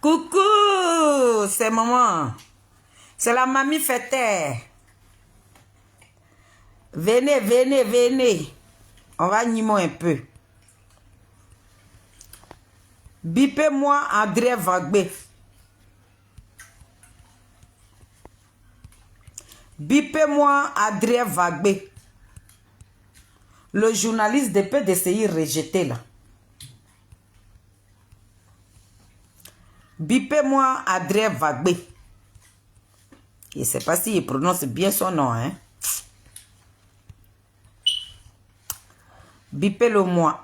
Coucou, c'est maman. C'est la mamie fêtée. Venez, venez, venez. On va nimer un peu. Bipez-moi André Vagbé. Bipez-moi André Vagbé. Le journaliste de PDCI rejeté là. Bipez-moi André Vagbé. Je ne sais pas s'il prononce bien son nom, hein. Bipez-le moi.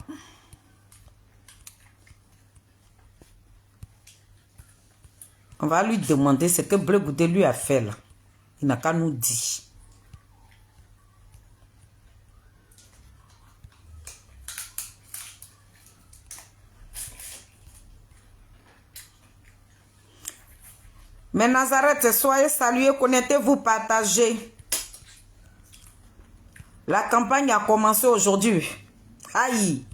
On va lui demander ce que Bleu Goudé lui a fait là. Il n'a qu'à nous dire. Mais Nazareth, soyez salués, connectez-vous, partagez. La campagne a commencé aujourd'hui. Aïe,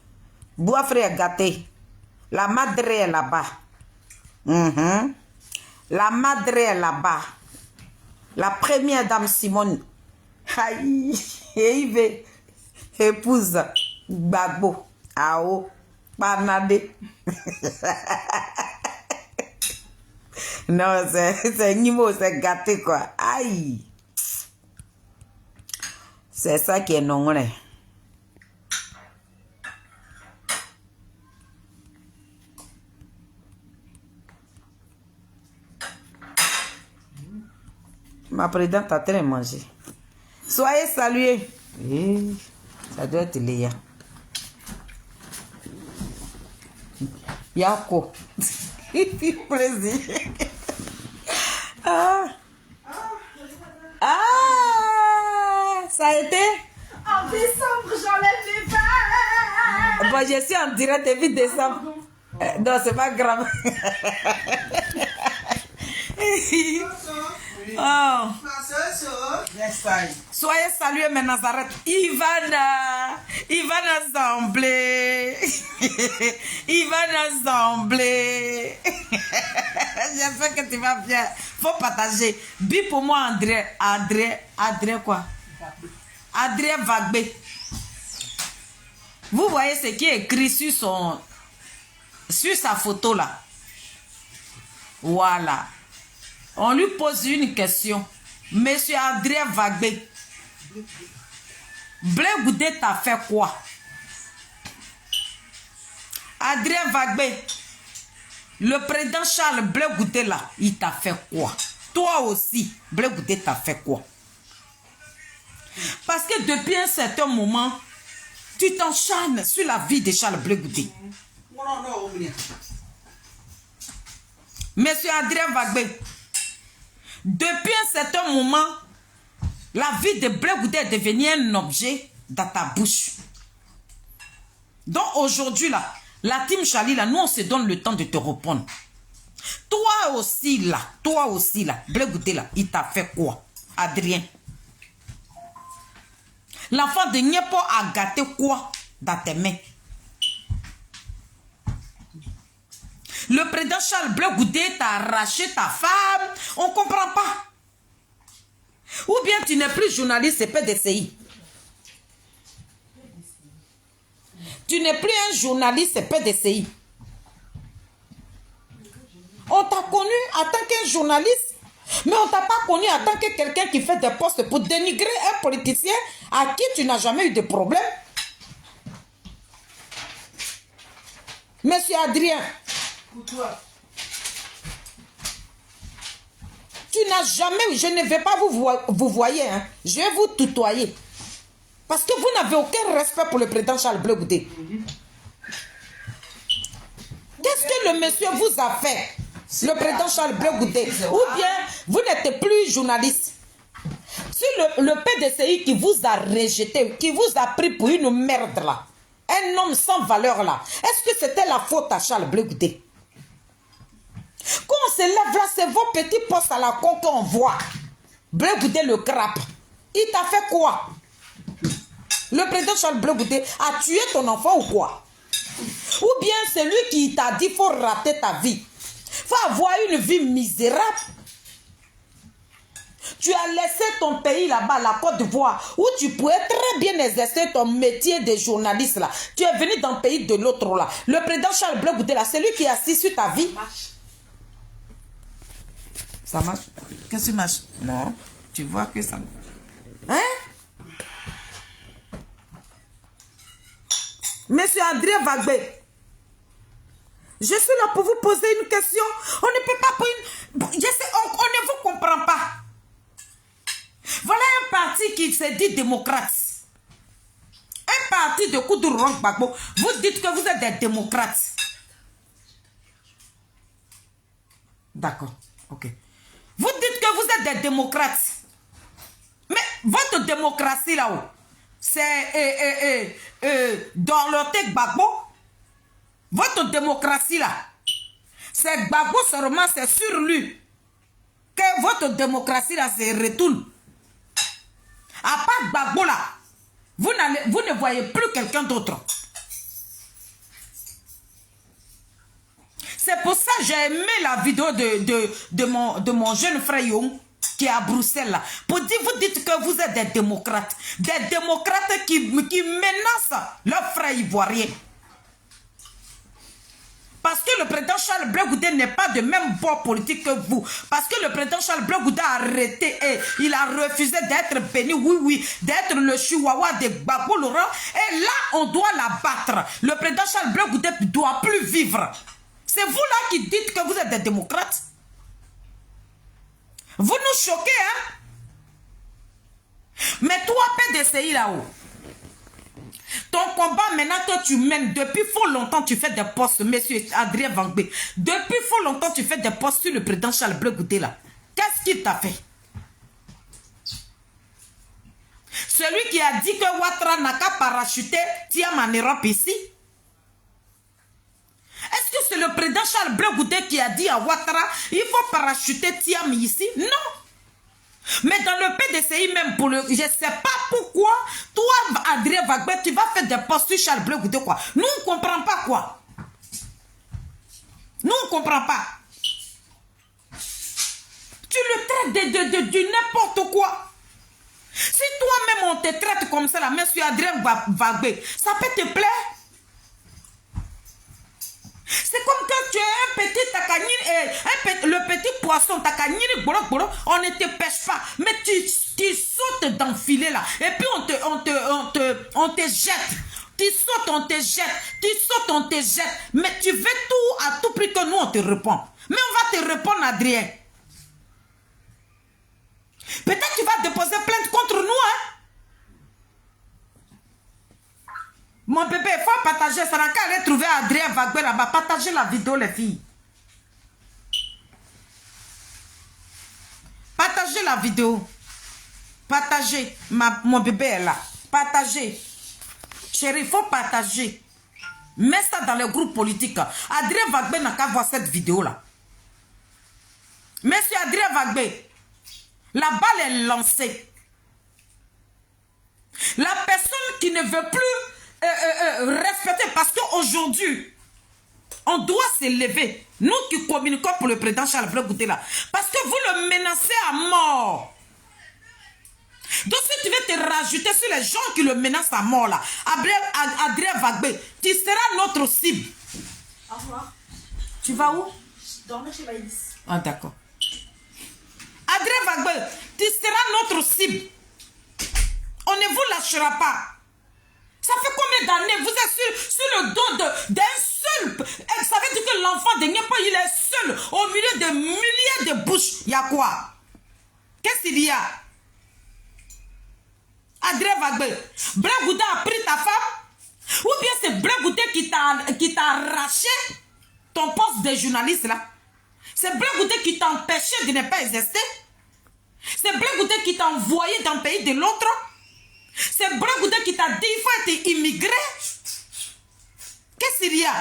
bois frère gâté. La madre est là-bas. La madre est là-bas. La première dame Simone. Aïe, et épouse Gbagbo. Ao, Panade. Non, c'est Nimo, c'est gâté quoi. Aïe. C'est ça qui est non. Ma présidente a très mangé. Soyez salués. Ça doit être Léa. Yako. Plaisir. Ah, ça a été? En décembre, j'enlève les verres. Bon, je suis en direct depuis décembre. Non, c'est pas grave. Oh. Soyez salués, mes Nazareth. Ivana Zamblé. Ivana Zamblé. J'espère que tu vas bien. Faut partager. Bip pour moi, André quoi? André Vagbé. Vous voyez ce qui est écrit sur sa photo là. Voilà. On lui pose une question. Monsieur André Vagbé, Bleu Goudé t'a fait quoi? André Vagbé, le président Charles Bleu Goudé là, il t'a fait quoi? Toi aussi, Bleu Goudé t'a fait quoi? Parce que depuis un certain moment, tu t'encharnes sur la vie de Charles Bleu Goudé. Monsieur André Vagbé, depuis un certain moment, la vie de Bleu Goudé est devenue un objet dans ta bouche. Donc aujourd'hui, là, la team Charlie, là, nous, on se donne le temps de te répondre. Toi aussi, là, Bleu Goudé, là, il t'a fait quoi, Adrien? L'enfant de Niepo a gâté quoi dans tes mains? Le président Charles Bleu Goudé t'a arraché ta femme. On ne comprend pas. Ou bien tu n'es plus journaliste, c'est PDCI. Tu n'es plus un journaliste, c'est PDCI. On t'a connu en tant qu'un journaliste, mais on ne t'a pas connu en tant que quelqu'un qui fait des postes pour dénigrer un politicien à qui tu n'as jamais eu de problème. Monsieur Adrien, tu n'as jamais, je ne vais pas vous voyez, hein, je vais vous tutoyer. Parce que vous n'avez aucun respect pour le président Charles Bleu Goudé. Qu'est-ce que le monsieur vous a fait, le président Charles Bleu Goudé? Ou bien vous n'êtes plus journaliste? C'est le PDCI qui vous a rejeté, qui vous a pris pour une merde là. Un homme sans valeur là. Est-ce que c'était la faute à Charles Bleu Goudé? Quand on se lève là, c'est vos petits postes à la con qu'on voit. Bleu Goudé le crabe. Il t'a fait quoi? Le président Charles Bleu Goudé a tué ton enfant ou quoi? Ou bien celui qui t'a dit qu'il faut rater ta vie. Il faut avoir une vie misérable. Tu as laissé ton pays là-bas, la Côte d'Ivoire, où tu pouvais très bien exercer ton métier de journaliste là. Tu es venu dans le pays de l'autre là. Le président Charles Blé Goudé là, c'est lui qui est assis sur ta vie. Ça marche. Qu'est-ce qui marche? Non. Tu vois que ça... Hein? Monsieur André Vagbé, je suis là pour vous poser une question. On ne peut pas... Je sais, on ne vous comprend pas. Voilà un parti qui se dit démocrate. Un parti de Koudourou Gbagbo. Vous dites que vous êtes des démocrates. D'accord. Ok. Vous dites que vous êtes des démocrates. Mais votre démocratie là-haut, c'est dans le Gbagbo. Votre démocratie là, c'est Gbagbo seulement, c'est sur lui que votre démocratie là se retourne. À part Gbagbo là, vous ne voyez plus quelqu'un d'autre. C'est pour ça que j'ai aimé la vidéo de mon jeune frère Young qui est à Bruxelles là. Pour dire, vous dites que vous êtes des démocrates. Des démocrates qui menacent leurs frères ivoiriens. Parce que le président Charles Blé Goudé n'est pas de même bord politique que vous. Parce que le président Charles Blé Goudé a arrêté et il a refusé d'être béni, oui, d'être le chihuahua de Gbagbo Laurent. Et là, on doit l'abattre. Le président Charles Blé Goudé ne doit plus vivre. C'est vous là qui dites que vous êtes des démocrates. Vous nous choquez, hein? Mais toi, PDCI là-haut, ton combat maintenant que tu mènes, depuis fort longtemps, tu fais des postes, monsieur Adrien Vangbé. Depuis fort longtemps, tu fais des postes sur le président Charles Blé Goudé là. Qu'est-ce qu'il t'a fait? Celui qui a dit que Ouattara n'a qu'à parachuter Thiam en Europe ici. Est-ce que c'est le président Charles Blé Goudé qui a dit à Ouattara, il faut parachuter Thiam ici? Non. Mais dans le PDCI même, je ne sais pas pourquoi, toi, Adrien Vagbé, tu vas faire des postes sur Charles Blé Goudé, quoi. Nous, on ne comprend pas, quoi. Nous, on ne comprend pas. Tu le traites de n'importe quoi. Si toi-même, on te traite comme ça, là, monsieur Adrien Vagbé, ça peut te plaire? C'est comme quand tu es un petit takanine, le petit poisson takanine, on ne te pêche pas, mais tu sautes dans le filet là, et puis on te jette. Tu sautes, on te jette, tu sautes, on te jette, mais tu veux tout à tout prix que nous on te répond. Mais on va te répondre, Adrien. Peut-être tu vas déposer plainte contre nous, hein. Mon bébé, il faut partager. Ça n'a qu'à aller trouver Adrien Vagbé là-bas. Partagez la vidéo, les filles. Partagez la vidéo. Partagez. Mon bébé est là. Partagez. Chérie, il faut partager. Mets ça dans le groupe politique. Adrien Vagbé n'a qu'à voir cette vidéo-là. Monsieur Adrien Vagbé, la balle est lancée. La personne qui ne veut plus respecter, parce qu'aujourd'hui, on doit s'élever. Nous qui communiquons pour le président Charles Blé Goudé là. Parce que vous le menacez à mort. Donc si tu veux te rajouter sur les gens qui le menacent à mort là, Adrien Vagbé, tu seras notre cible. Au revoir. Tu vas où? Dormir chez Baïdis. Ah d'accord. Adrien Vagbé, tu seras notre cible. On ne vous lâchera pas. Ça fait combien d'années vous êtes sur le dos d'un seul? Ça veut dire que l'enfant de Nyepo, il est seul au milieu de milliers de bouches. Il y a quoi? Qu'est-ce qu'il y a? Adrien Vagbé, Blé Goudé a pris ta femme? Ou bien c'est Blé Goudé qui t'a arraché ton poste de journaliste là? C'est Blé Goudé qui t'a empêché de ne pas exister? C'est Blé Goudé qui t'a envoyé dans le pays de l'autre? C'est Blé Goudé qui t'a dit il faut être immigré? Qu'est-ce qu'il y a?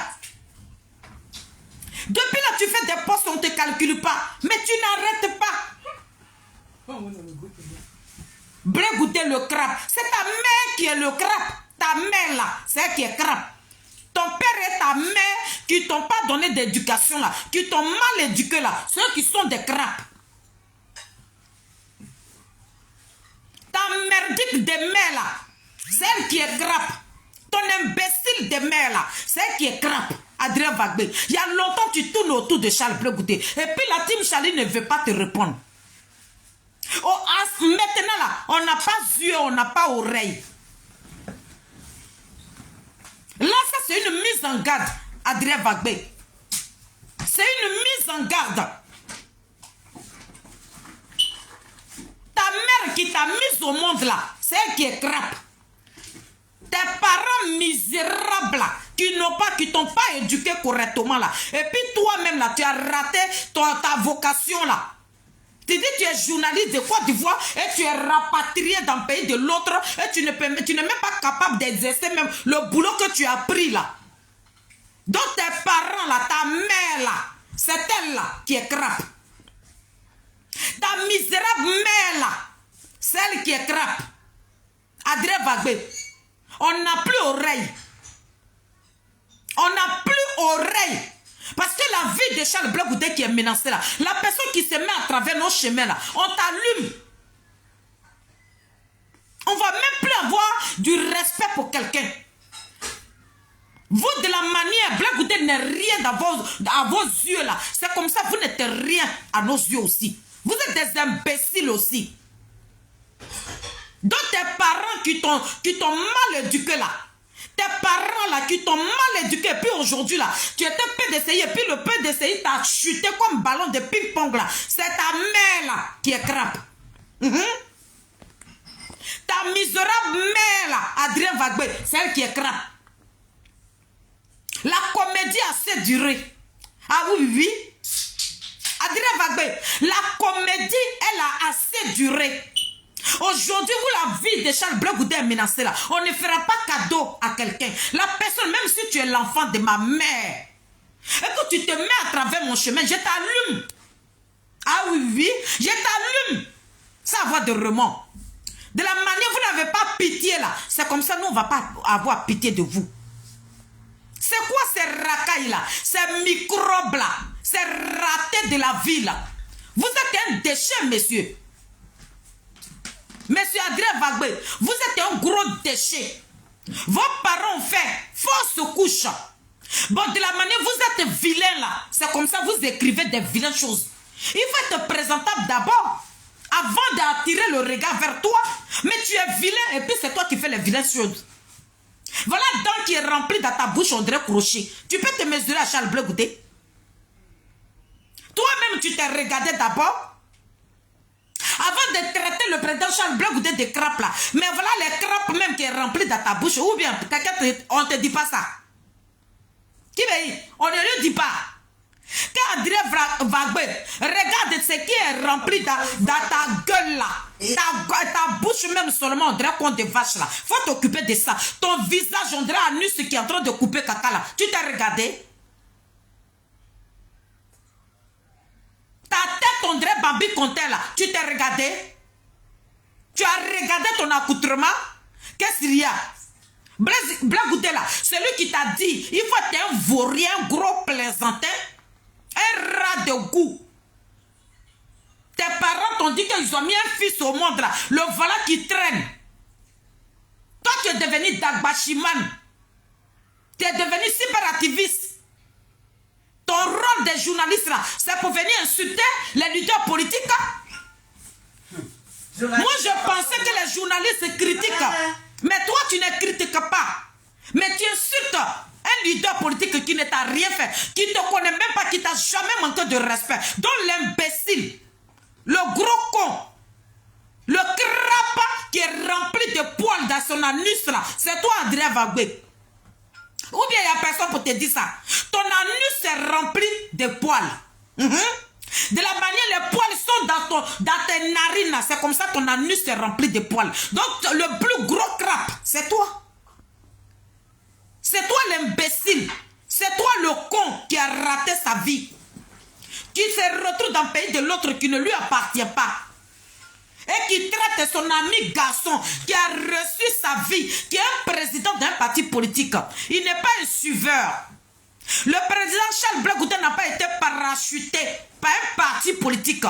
Depuis là, tu fais des postes, on ne te calcule pas. Mais tu n'arrêtes pas. Blé Goudé le crabe. C'est ta mère qui est le crabe. Ta mère là, c'est elle qui est crabe. Ton père est ta ta mère, qui t'ont pas donné d'éducation là, qui t'ont mal éduqué là, ceux qui sont des crapes. Ta merdique de mère là, celle qui est crape. Ton imbécile de mère là, celle qui est crape. Adrien Vagbé. Il y a longtemps tu tournes autour de Charles Bleu Goudé. Et puis la team Charlie ne veut pas te répondre. Oh, maintenant là, on n'a pas yeux, on n'a pas oreille. Là, ça c'est une mise en garde, Adrien Vagbé. C'est une mise en garde. Ta mère qui t'a mise au monde là, c'est elle qui est crape. Tes parents misérables là, qui t'ont pas éduqué correctement là. Et puis toi-même là, tu as raté ta vocation là. Tu dis tu es journaliste de Côte d'Ivoire et tu es rapatrié dans le pays de l'autre et tu n'es même pas capable d'exercer même le boulot que tu as pris là. Donc tes parents là, ta mère là, c'est elle là qui est crape. Ta misérable mère là, celle qui est crape. Adrien Vagbé, on n'a plus oreille. On n'a plus oreille. Parce que la vie de Charles Bleu Goudé qui est menacée là, la personne qui se met à travers nos chemins là, on t'allume. On va même plus avoir du respect pour quelqu'un. Vous, de la manière, Bleu Goudé n'est rien à vos yeux là. C'est comme ça, vous n'êtes rien à nos yeux aussi. Vous êtes des imbéciles aussi. Donc tes parents qui t'ont mal éduqué là, tes parents là qui t'ont mal éduqué, puis aujourd'hui là, tu étais PDCI et puis le PDCI t'a chuté comme ballon de ping-pong là. C'est ta mère là qui est crape. Ta misérable mère là, Adrien Vagbé, c'est elle qui est crape. La comédie a assez duré. Ah oui, oui. Adrien Vagbé, la comédie, elle a assez duré. Aujourd'hui, vous, la vie de Charles Bleu Goudé est menacée là. On ne fera pas cadeau à quelqu'un. La personne, même si tu es l'enfant de ma mère, et que tu te mets à travers mon chemin, je t'allume. Ah oui, oui, je t'allume. Ça va de remords. De la manière, vous n'avez pas pitié là. C'est comme ça, nous, on ne va pas avoir pitié de vous. C'est quoi ces racailles là? Ces microbes là? Ces ratés de la vie là? Vous êtes un déchet, monsieur. Monsieur Adrien Vagbé, vous êtes un gros déchet. Vos parents ont fait fausse couche. Bon, de la manière vous êtes vilain là, c'est comme ça vous écrivez des vilaines choses. Il faut être présentable d'abord, avant d'attirer le regard vers toi. Mais tu es vilain et puis c'est toi qui fais les vilaines choses. Voilà dent qui est remplie dans ta bouche, on dirait crochet. Tu peux te mesurer à Charles Bleu Goudé. Toi-même, tu t'es regardé d'abord. Avant de traiter le président Charles Bleu Goudé de crapes là. Mais voilà les crapes même qui est remplie dans ta bouche. Ou bien, on ne te dit pas ça. Qui veut? On ne lui dit pas. Quand Adrien Vagbé, regarde ce qui est rempli dans ta gueule là. Ta bouche même seulement, on dirait qu'on des vaches là. Faut t'occuper de ça. Ton visage, on dirait Anus qui est en train de couper caca là. Tu t'es regardé? Ta tête, on dirait Bambi Conté là. Tu t'es regardé? Tu as regardé ton accoutrement? Qu'est-ce qu'il y a? Bleu Goudé là, celui qui t'a dit, il faut être un vaurien, gros plaisantin, un rat de goût. Tes parents t'ont dit qu'ils ont mis un fils au monde là. Le voilà qui traîne. Toi, tu es devenu Dagbachiman. Tu es devenu cyberactiviste. Ton rôle de journaliste là, c'est pour venir insulter les leaders politiques. Moi, je pensais que les journalistes critiquent. Mais toi, tu ne critiques pas. Mais tu insultes un leader politique qui ne t'a rien fait, qui ne te connaît même pas, qui t'a jamais manqué de respect. Donc l'imbécile, le gros con, le crapaud qui est rempli de poils dans son anus là, c'est toi, Adrien Vagbé. Ou bien il n'y a personne pour te dire ça. Ton anus est rempli de poils. De la manière, les poils sont dans tes narines. C'est comme ça ton anus est rempli de poils. Donc le plus gros crabe, c'est toi. C'est toi l'imbécile. C'est toi le con qui a raté sa vie. Qui se retrouve dans le pays de l'autre qui ne lui appartient pas. Et qui traite son ami garçon qui a reçu sa vie, qui est un président d'un parti politique. Il n'est pas un suiveur. Le président Charles Blé Goudé n'a pas été parachuté par un parti politique.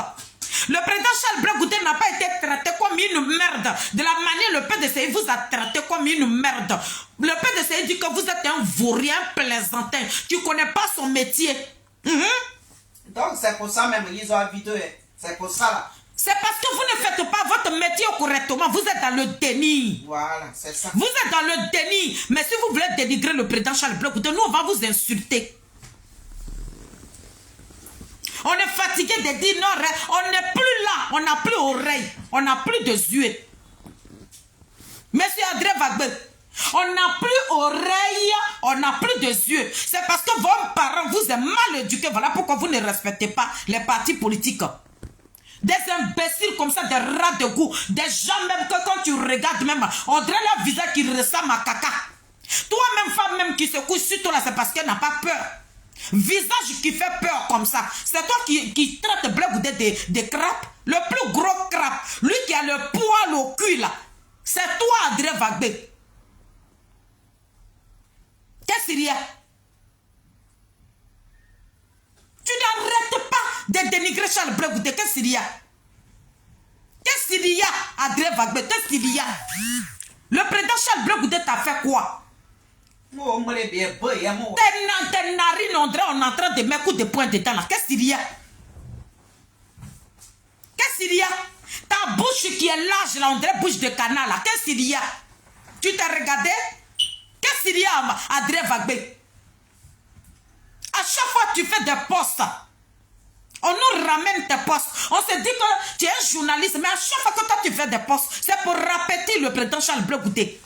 Le président Charles Blé Goudé n'a pas été traité comme une merde. De la manière le PDCI vous a traité comme une merde. Le PDCI dit que vous êtes un vaurien plaisantin. Tu ne connais pas son métier. Donc c'est pour ça même ils ont vidé. C'est pour ça là. C'est parce que vous ne faites pas votre métier correctement. Vous êtes dans le déni. Voilà, c'est ça. Vous êtes dans le déni. Mais si vous voulez dénigrer le président Charles Blé Goudé, nous on va vous insulter. On est fatigué de dire non, on n'est plus là, on n'a plus oreille, on n'a plus de yeux. Monsieur André Wagbé, on n'a plus oreille, on n'a plus de yeux. C'est parce que vos parents vous ont mal éduqués. Voilà pourquoi vous ne respectez pas les partis politiques. Des imbéciles comme ça, des rats de goût, des gens même que quand tu regardes même, on dirait leur visage qui ressemble à caca. Toi-même, femme même qui se couche sur toi là, c'est parce qu'elle n'a pas peur. Visage qui fait peur comme ça. C'est toi qui traite Blé Goudé de crabe. Le plus gros crabe. Lui qui a le poil au cul là. C'est toi André Wagbé. Qu'est-ce qu'il y a? Tu n'arrêtes pas de dénigrer Charles Blé Goudé. Qu'est-ce qu'il y a? Qu'est-ce qu'il y a André Wagbé? Qu'est-ce qu'il y a? Le président Charles Blé Goudé t'a fait quoi? Tes narines, on est en train de mettre coup de poing dedans là. Qu'est-ce qu'il y a? Qu'est-ce qu'il y a? Ta bouche qui est large là, on dirait bouche de canard là. Qu'est-ce qu'il y a? Tu t'es regardé? Qu'est-ce qu'il y a, André Wagbé? À chaque fois que tu fais des postes, on nous ramène tes postes. On se dit que tu es un journaliste, mais à chaque fois que toi tu fais des postes, c'est pour répéter le président Charles Blé Goudé.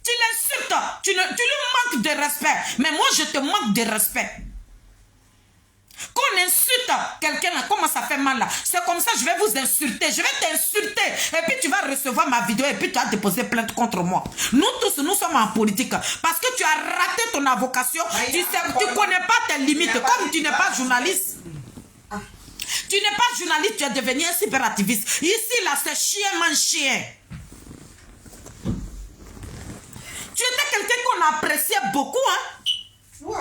Tu l'insultes, tu lui manques de respect. Mais moi, je te manque de respect. Qu'on insulte quelqu'un là, comment ça fait mal là? C'est comme ça, je vais vous insulter. Je vais t'insulter. Et puis tu vas recevoir ma vidéo et puis tu vas déposer plainte contre moi. Nous tous, nous sommes en politique. Parce que tu as raté ton avocation. Tu ne connais pas tes limites. Comme tu n'es pas journaliste. Tu n'es pas journaliste, tu es devenu un cyberactiviste. Ici là, c'est chien mange chien. Tu étais quelqu'un qu'on appréciait beaucoup, hein? Wow.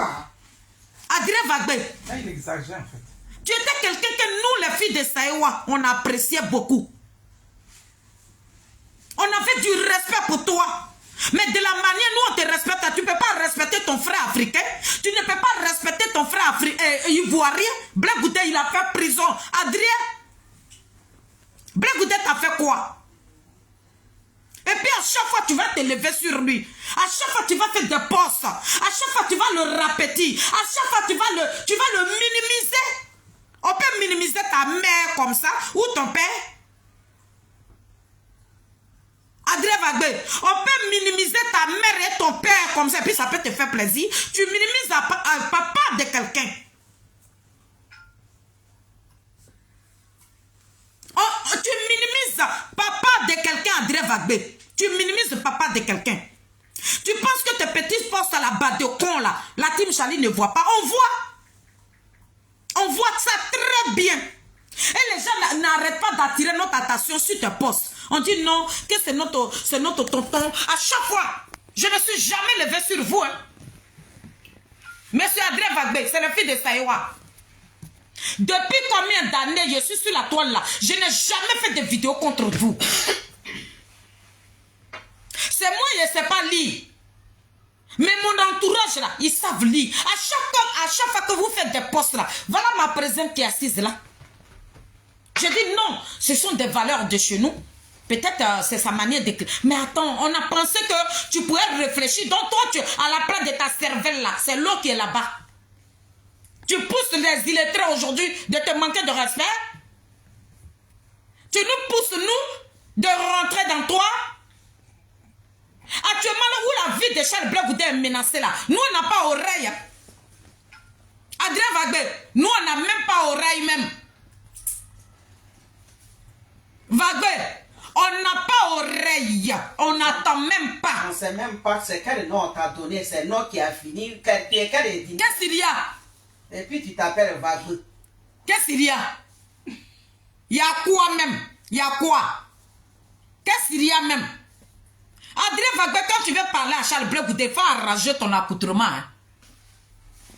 André Wagbé. Là, il exagère, en fait. Tu étais quelqu'un que nous, les filles de Saïwa, on appréciait beaucoup. On avait du respect pour toi. Mais de la manière nous, on te respecte, tu ne peux pas respecter ton frère africain. Tu ne peux pas respecter ton frère ivoirien. Blé Goudé, il a fait prison. Adrien, Blé Goudé t'a fait quoi? Et puis à chaque fois tu vas te lever sur lui. À chaque fois tu vas faire des postes. À chaque fois tu vas le répéter. À chaque fois tu vas le minimiser. On peut minimiser ta mère comme ça ou ton père. André Wagbé, on peut minimiser ta mère et ton père comme ça. Et puis ça peut te faire plaisir. Tu minimises un papa de quelqu'un. Tu minimises papa de quelqu'un, André Wagbé. Tu minimises papa de quelqu'un. Tu penses que tes petits postes à la bas de con là, la team Charlie ne voit pas. On voit. On voit ça très bien. Et les gens n'arrêtent pas d'attirer notre attention sur tes postes. On dit non, que c'est notre tonton. À chaque fois, je ne suis jamais levé sur vous. Hein. Monsieur André Wagbé, c'est le fils de Saïwa. Depuis combien d'années je suis sur la toile là? Je n'ai jamais fait de vidéo contre vous. C'est moi, je ne sais pas lire. Mais mon entourage là, ils savent lire. À chaque fois que vous faites des posts là, voilà ma présence qui est assise là. Je dis non, ce sont des valeurs de chez nous. Peut-être c'est sa manière d'écrire. Mais attends, on a pensé que tu pourrais réfléchir. Donc toi, à la place de ta cervelle là, c'est l'eau qui est là-bas. Tu pousses les illettrés aujourd'hui de te manquer de respect. Tu nous pousses, nous, de rentrer dans toi. Actuellement, là où la vie de Charles Blé Goudé est menacée, là, nous, on n'a pas oreille. André Wagbé, nous, on n'a même pas oreille même. Wagbé, on n'a pas oreille. On n'attend même pas. On ne sait même pas c'est quel nom on t'a donné. C'est le nom qui a fini. Qu'est-ce qu'il y a? Et puis tu t'appelles Wagbé. Qu'est-ce qu'il y a? Il y a quoi même? Il y a quoi? Qu'est-ce qu'il y a même? André Wagbé, quand tu veux parler à Charles Blé Goudé, il faut arranger ton accoutrement. Hein.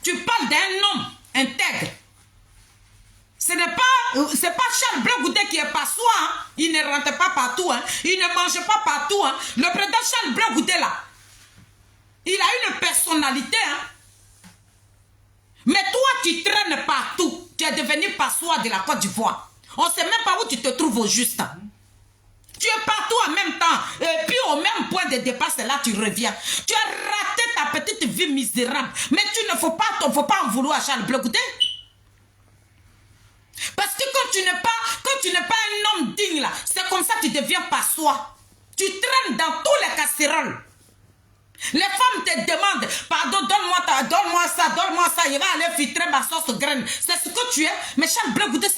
Tu parles d'un homme intègre. C'est pas Charles Blé Goudé qui est pas soi. Hein. Il ne rentre pas partout. Hein. Il ne mange pas partout. Hein. Le président Charles Blé Goudé là, il a une personnalité. Hein. Mais toi, tu traînes partout. Tu es devenu passoire de la Côte d'Ivoire. On ne sait même pas où tu te trouves au juste. Tu es partout en même temps. Et puis au même point de départ, c'est là que tu reviens. Tu as raté ta petite vie misérable. Mais tu ne faut pas en vouloir à Charles Blé Goudé. Parce que quand tu n'es pas un homme digne là, c'est comme ça que tu deviens passoire. Tu traînes dans tous les casseroles. Les femmes te demandent, pardon, donne-moi ça, il va aller filtrer ma sauce graine. C'est ce que tu es. Mais Charles Blé Goudé,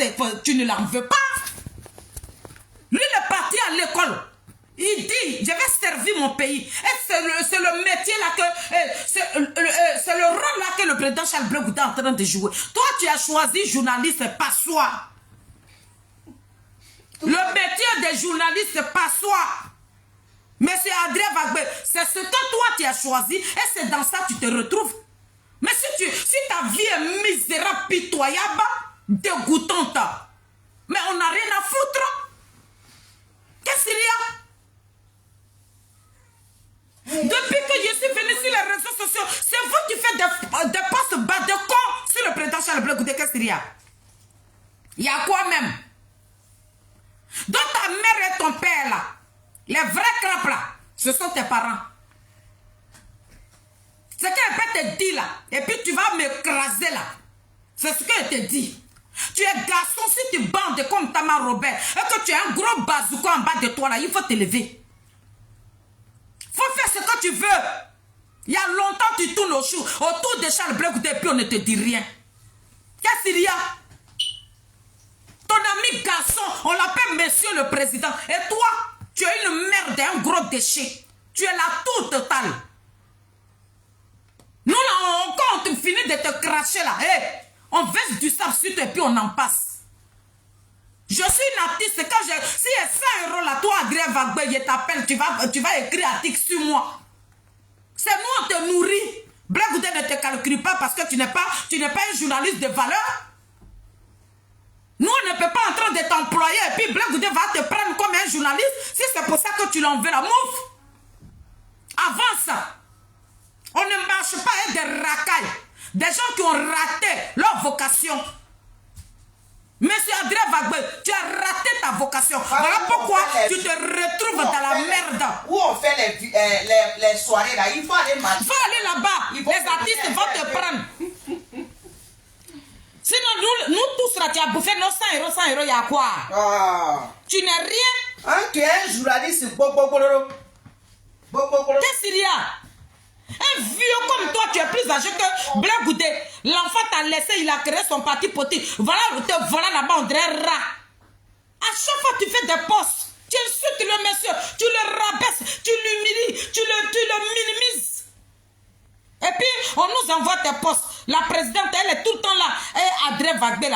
tu ne l'en veux pas. Lui, il est parti à l'école. Il dit, je vais servir mon pays. Et c'est le métier là que, c'est le rôle là que le président Charles Blé Goudé est en train de jouer. Toi, tu as choisi journaliste, c'est pas soi. Le métier des journalistes, c'est pas soi. Monsieur Adrien Vagbé, c'est ce que toi tu as choisi et c'est dans ça que tu te retrouves. Mais si ta vie est misérable, pitoyable, dégoûtante, mais on n'a rien à foutre. Qu'est-ce qu'il y a? Depuis que je suis venu sur les réseaux sociaux, c'est vous qui faites des postes bas de con sur le président Charles Blé Goudé. Qu'est-ce qu'il y a? Il y a quoi même? Donc ta mère et ton père là, les vrais crapes là, ce sont tes parents. Ce qu'elle peut te dire là, et puis tu vas m'écraser là. C'est ce qu'elle te dit. Tu es garçon, si tu bandes comme Tamar Robert, et que tu as un gros bazooka en bas de toi là, il faut te lever. Faut faire ce que tu veux. Il y a longtemps tu tournes autour de Charles Blé Goudé et puis on ne te dit rien. Qu'est-ce qu'il y a? Ton ami garçon, on l'appelle monsieur le président. Et toi, tu es une merde, un gros déchet. Tu es la tour totale. Nous, là, quand on finit de te cracher, là, hey, on verse du sable sur toi et puis on en passe. Je suis une artiste. Quand si il y a 100 € là, toi, Adrien Vagbé, je t'appelle, tu vas écrire un article sur moi. C'est moi, on te nourrit. Blé Goudé ne te calcule pas parce que tu n'es pas un journaliste de valeur. Nous, on ne peut pas en train de t'employer et puis Blé Goudé va te prendre comme un journaliste si c'est pour ça que tu l'en veux la mouffe. Avance. On ne marche pas avec des racailles. Des gens qui ont raté leur vocation. Monsieur Adrien Vagbé, tu as raté ta vocation. Voilà pourquoi tu te retrouves dans la merde. Où on fait les soirées là, il faut aller marcher. Il faut aller là-bas. Les artistes vont te prendre. Sinon, nous tous là, tu as bouffé nos 100 €, il y a quoi? Tu n'es rien. Hein, tu es un journaliste. Qu'est-ce qu'il y a? Un vieux comme toi, tu es plus âgé que Blé Goudé. L'enfant t'a laissé, il a créé son parti politique. Voilà là-bas, on dirait rat. À chaque fois, tu fais des postes. Tu insultes le monsieur, tu le rabaisses, tu l'humilies, tu le minimises. Et puis, on nous envoie tes postes. La présidente, elle est tout le temps là. Et Adrien Vagbé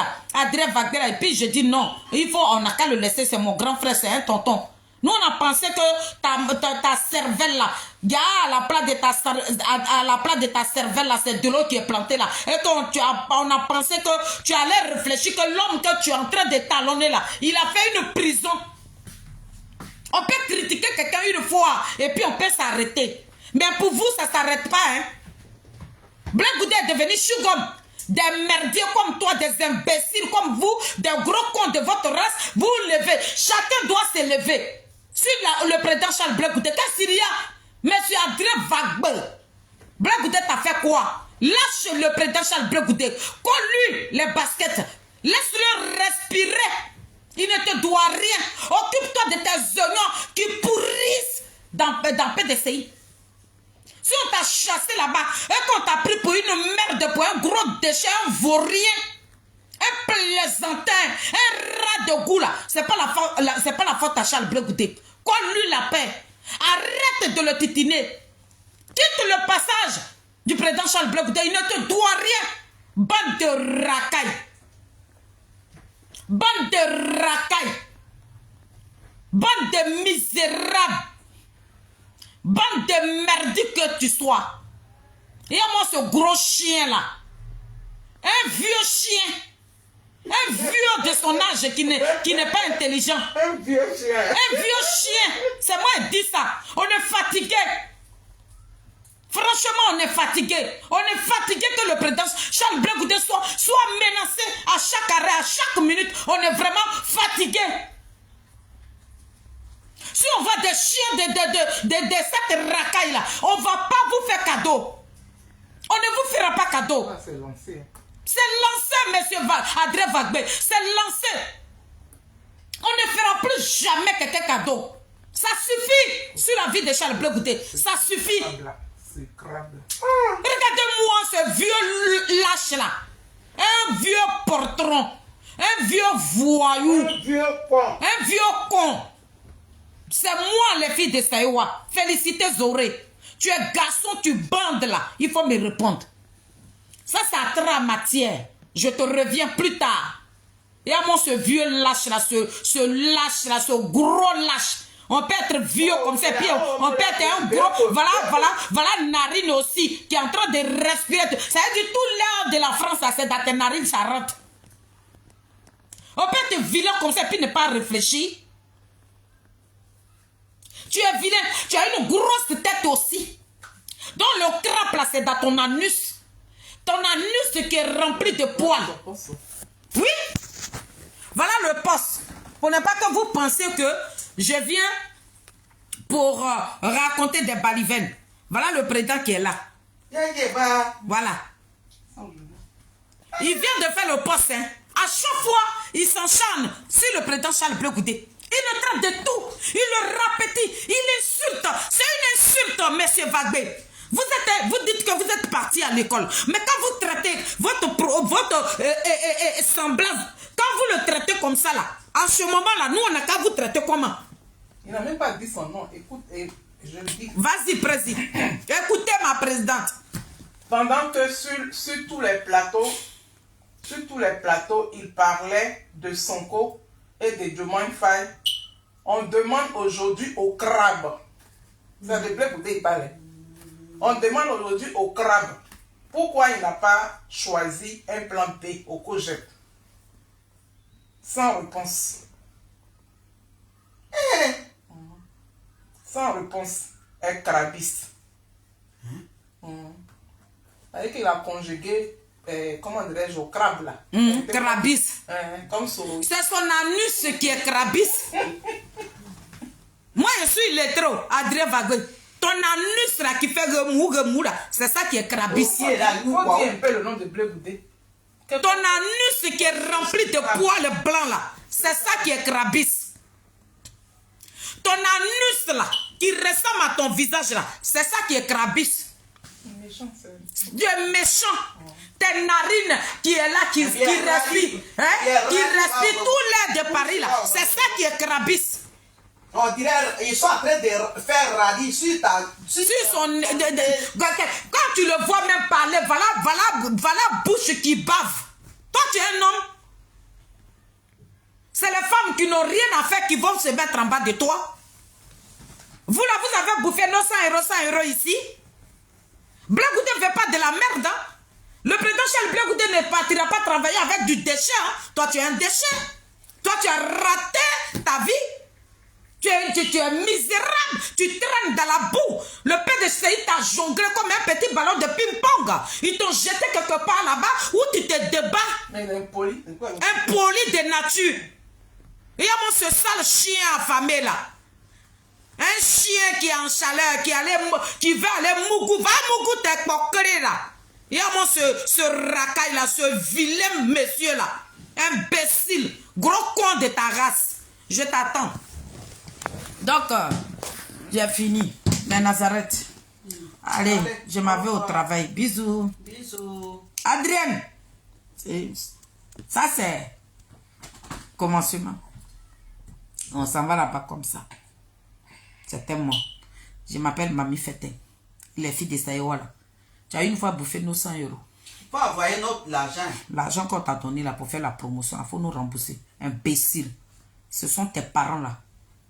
là. Et puis, je dis non. On n'a qu'à le laisser. C'est mon grand frère, c'est un tonton. Nous, on a pensé que ta cervelle là, à la place de ta cervelle là, c'est de l'eau qui est plantée là. Et on a pensé que tu allais réfléchir que l'homme que tu es en train de talonner là, il a fait une prison. On peut critiquer quelqu'un une fois et puis on peut s'arrêter. Mais pour vous, ça ne s'arrête pas, hein. Blé Goudé est devenu chugom. Des merdiers comme toi, des imbéciles comme vous, des gros cons de votre race, vous levez. Chacun doit se lever. Sur le président Charles Blé Goudé, qu'est-ce qu'il y a? Monsieur Adrien Vagbé, Blé Goudé t'a fait quoi? Lâche le président Charles Blé Goudé. Colle-lui les baskets. Laisse-le respirer. Il ne te doit rien. Occupe-toi de tes oignons qui pourrissent dans PDCI. Si on t'a chassé là-bas et qu'on t'a pris pour une merde, pour un gros déchet, un vaurien, un plaisantin, un rat de goût là, c'est pas la faute à Charles Blé Goudé. Colle-lui la paix. Arrête de le titiner. Quitte le passage du président Charles Blé Goudé. Il ne te doit rien. Bande de racailles. Bande de racailles. Bande de misérables. Bande de merdiques que tu sois. Et moi, ce gros chien là, Un vieux chien. Un vieux de son âge qui n'est pas intelligent. Un vieux chien. Un vieux chien. C'est moi qui dis ça. On est fatigué. Franchement, on est fatigué. On est fatigué que le président Charles Blé Goudé soit menacé à chaque arrêt, à chaque minute. On est vraiment fatigué. Si on voit des chiens de cette racaille-là, on ne va pas vous faire cadeau. On ne vous fera pas cadeau. Ah, c'est lancé. C'est lancé, monsieur Adrien Vagbé. C'est lancé. On ne fera plus jamais quelqu'un cadeau. Ça suffit sur la vie de Charles Blé Goudé. Ça suffit. C'est crabe. Regardez-moi ce vieux lâche-là. Un vieux portron. Un vieux voyou. Un vieux con. Un vieux con. C'est moi, les filles de Saïwa. Félicité Zoré. Tu es garçon, tu bandes là. Il faut me répondre. Ça sera matière. Je te reviens plus tard. Et à moi, ce vieux lâche-là, ce lâche-là, ce gros lâche. On peut être vieux comme ça, puis on peut être un gros. Voilà narine aussi, qui est en train de respirer. Ça veut dire tout l'air de la France, là, c'est dans tes narines, ça rentre. On peut être vilain comme ça, puis ne pas réfléchir. Tu es vilain, tu as une grosse tête aussi. Donc le crabe là, c'est dans ton anus. Ton anus qui est rempli de poils. Oui. Voilà le poste. Pour ne pas que vous pensiez que je viens pour raconter des balivernes. Voilà le président qui est là. Voilà. Il vient de faire le poste. Hein. À chaque fois, il s'encharne sur le président Charles Blé Goudé. Il le traite de tout. Il le répétit. Il insulte. C'est une insulte, monsieur Vagbé. Vous dites que vous êtes parti à l'école. Mais quand vous traitez votre semblance, quand vous le traitez comme ça, là, à ce moment-là, nous, on n'a qu'à vous traiter comment? Il n'a même pas dit son nom. Écoute, je le dis. Vas-y, président. Écoutez, ma présidente. Pendant que sur tous les plateaux, il parlait de Sonko et de Diomaye Faye, on demande aujourd'hui au crabe. Ça te plaît pour te parler. On demande aujourd'hui au crabe pourquoi il n'a pas choisi un plan B au COGEP. Sans réponse. Sans réponse. Un crabiste. C'est-à-dire qu'il a conjugué, comment dirais-je, au crabe là. Crabis. Comme ça. C'est son anus qui est crabis. Moi, je suis lettré, Adrien Vagbé. Ton anus là qui fait remou là, c'est ça qui est crabis. Il faut dire un peu le nom de Blé Goudé. Ton anus qui est rempli de poils blancs là, c'est ça qui est crabis. Ton anus là, qui ressemble à ton visage là, c'est ça qui est crabis. Dieu est méchant. Tes narines qui est là, qui respire, hein, qui respire tout l'air de Paris là, c'est ça qui est crabis. On dirait ils sont en train de faire radis sur ta... Sur son... Quand tu le vois même parler, voilà bouche qui bave. Toi, tu es un homme. C'est les femmes qui n'ont rien à faire qui vont se mettre en bas de toi. Vous là, vous avez bouffé 900 euros ici. Blé Goudé ne fait pas de la merde. Hein? Le président Charles Blé Goudé ne partira pas travailler avec du déchet. Hein? Toi, tu es un déchet. Toi, tu as raté ta vie. Tu es misérable, tu traînes dans la boue. Le père de Seïd t'a jonglé comme un petit ballon de ping-pong. Ils t'ont jeté quelque part là-bas où tu te débats. Mais il est impoli. Impoli de nature. Il y a mon ce sale chien affamé là. Un chien qui est en chaleur, qui veut aller mougou. Va mougou tes coquerets là. Il y a mon ce racaille là, ce vilain monsieur là. Imbécile. Gros con de ta race. Je t'attends. Donc, j'ai fini. Mais Nazareth. Allez, je m'en vais au travail. Bisous. Bisous. Adrienne. Ça, c'est commencement. On s'en va là-bas comme ça. C'était moi. Je m'appelle Mamie Fétin. Les filles de Saïwa là. Tu as une fois bouffé nos 100 euros. Il faut envoyer l'argent. L'argent qu'on t'a donné là pour faire la promotion, il faut nous rembourser. Imbécile. Ce sont tes parents là.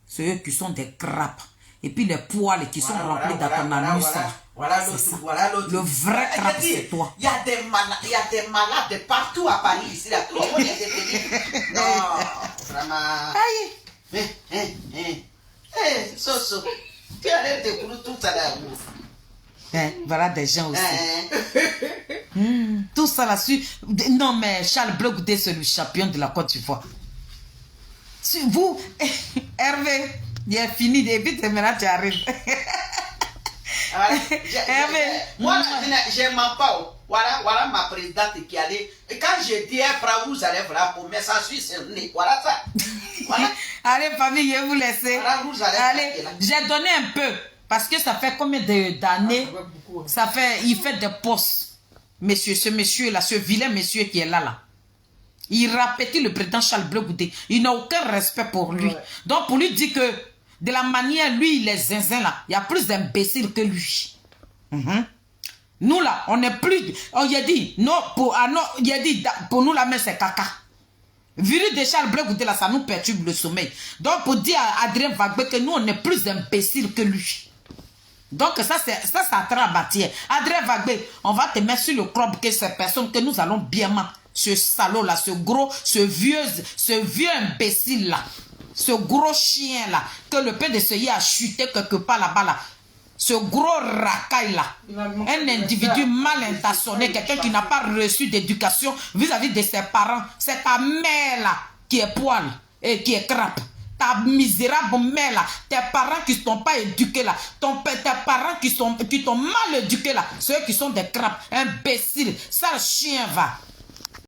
Ceux qui sont des crapes. Et puis les poils qui sont remplis dans ton anus. Voilà C'est l'autre, ça. voilà l'autre. Le vrai crabe, Je dis, c'est toi. Il y a des malades de partout à Paris, ici, là. Tout le monde est détenu. Non, vraiment. Aïe. Soso, tu arrêtes de courir tout ça là. Voilà des gens aussi. Tout ça là-dessus. Non, mais Charles Blé Goudé, c'est le champion de la Côte d'Ivoire. Si vous, Hervé, il est fini. Et vite, maintenant, tu arrives. Moi, je m'en pas. Voilà ma présidente qui allait. Et quand je dis après, vous allez voilà pour mais ça suit, voilà ça. Voilà. Allez, famille, je vais vous laisser. Voilà, vous allez. Allez, j'ai donné un peu. Parce que ça fait combien d'années? Ça fait, il fait des postes. Monsieur, ce monsieur-là, ce vilain monsieur qui est là. Il répète le président Charles Blé Goudé. Il n'a aucun respect pour lui. Ouais. Donc, pour lui dire que de la manière, lui, les zinzins là, il y a plus d'imbéciles que lui. Nous là, on n'est plus. On y a dit, non, il a dit, pour nous la main c'est caca. Vu de Charles Blé Goudé là, ça nous perturbe le sommeil. Donc, pour dire à Adrien Vagbé que nous, on est plus imbéciles que lui. Donc, ça travaille. Adrien Vagbé, on va te mettre sur le crop que ces personnes que nous allons bien mettre. Ce salaud là, ce vieux imbécile là, ce gros chien là, que le PDCI a chuté quelque part là-bas là. Ce gros racaille là, un individu mal intentionné, quelqu'un qui n'a pas reçu d'éducation vis-à-vis de ses parents. C'est ta mère là qui est poil et qui est crape. Ta misérable mère là, tes parents qui ne sont pas éduqués là, tes parents qui t'ont mal éduqués là, ceux qui sont des crapes, imbéciles, sale chien va.